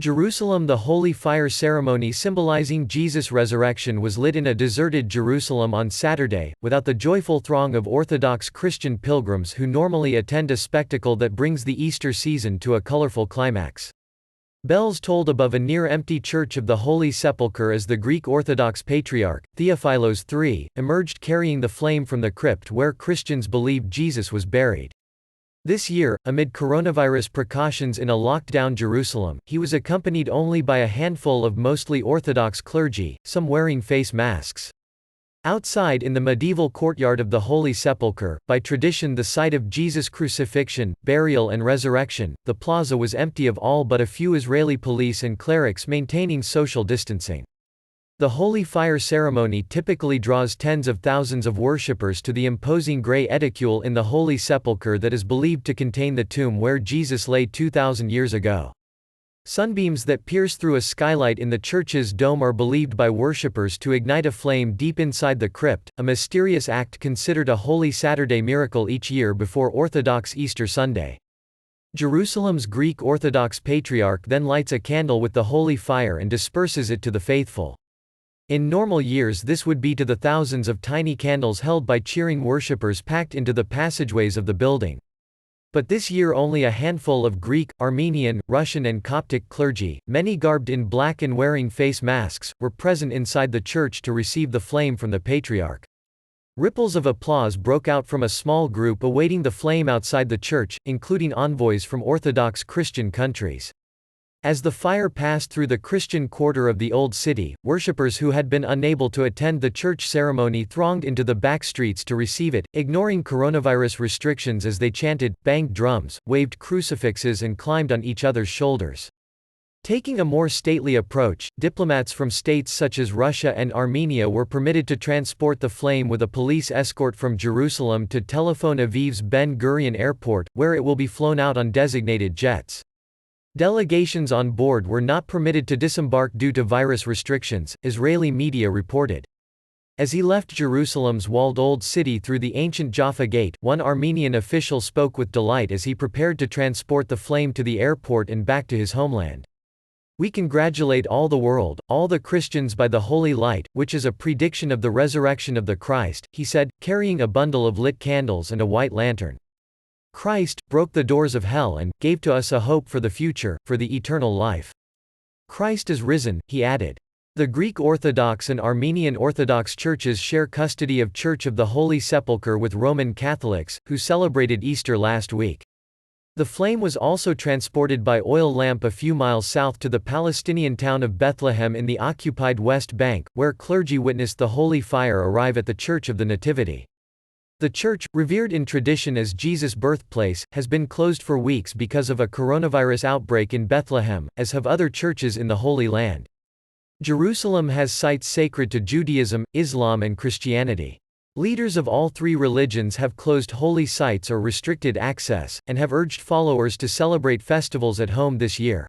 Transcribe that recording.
Jerusalem. The holy fire ceremony symbolizing Jesus' resurrection was lit in a deserted Jerusalem on Saturday, without the joyful throng of Orthodox Christian pilgrims who normally attend a spectacle that brings the Easter season to a colorful climax. Bells tolled above a near-empty Church of the Holy Sepulchre as the Greek Orthodox Patriarch, Theophilos III, emerged carrying the flame from the crypt where Christians believed Jesus was buried. This year, amid coronavirus precautions in a locked-down Jerusalem, he was accompanied only by a handful of mostly Orthodox clergy, some wearing face masks. Outside in the medieval courtyard of the Holy Sepulchre, by tradition the site of Jesus' crucifixion, burial and resurrection, the plaza was empty of all but a few Israeli police and clerics maintaining social distancing. The holy fire ceremony typically draws tens of thousands of worshippers to the imposing grey edicule in the Holy Sepulchre that is believed to contain the tomb where Jesus lay 2,000 years ago. Sunbeams that pierce through a skylight in the church's dome are believed by worshippers to ignite a flame deep inside the crypt, a mysterious act considered a Holy Saturday miracle each year before Orthodox Easter Sunday. Jerusalem's Greek Orthodox Patriarch then lights a candle with the holy fire and disperses it to the faithful. In normal years this would be to the thousands of tiny candles held by cheering worshippers packed into the passageways of the building. But this year only a handful of Greek, Armenian, Russian and Coptic clergy, many garbed in black and wearing face masks, were present inside the church to receive the flame from the Patriarch. Ripples of applause broke out from a small group awaiting the flame outside the church, including envoys from Orthodox Christian countries. As the fire passed through the Christian quarter of the Old City, worshippers who had been unable to attend the church ceremony thronged into the back streets to receive it, ignoring coronavirus restrictions as they chanted, banged drums, waved crucifixes and climbed on each other's shoulders. Taking a more stately approach, diplomats from states such as Russia and Armenia were permitted to transport the flame with a police escort from Jerusalem to Tel Aviv's Ben Gurion Airport, where it will be flown out on designated jets. Delegations on board were not permitted to disembark due to virus restrictions, Israeli media reported. As he left Jerusalem's walled Old City through the ancient Jaffa Gate, one Armenian official spoke with delight as he prepared to transport the flame to the airport and back to his homeland. "We congratulate all the world, all the Christians by the holy light, which is a prediction of the resurrection of the Christ," he said, carrying a bundle of lit candles and a white lantern. "Christ broke the doors of hell and gave to us a hope for the future, for the eternal life. Christ is risen," he added. The Greek Orthodox and Armenian Orthodox churches share custody of Church of the Holy Sepulchre with Roman Catholics, who celebrated Easter last week. The flame was also transported by oil lamp a few miles south to the Palestinian town of Bethlehem in the occupied West Bank, where clergy witnessed the holy fire arrive at the Church of the Nativity. The church, revered in tradition as Jesus' birthplace, has been closed for weeks because of a coronavirus outbreak in Bethlehem, as have other churches in the Holy Land. Jerusalem has sites sacred to Judaism, Islam and Christianity. Leaders of all three religions have closed holy sites or restricted access, and have urged followers to celebrate festivals at home this year.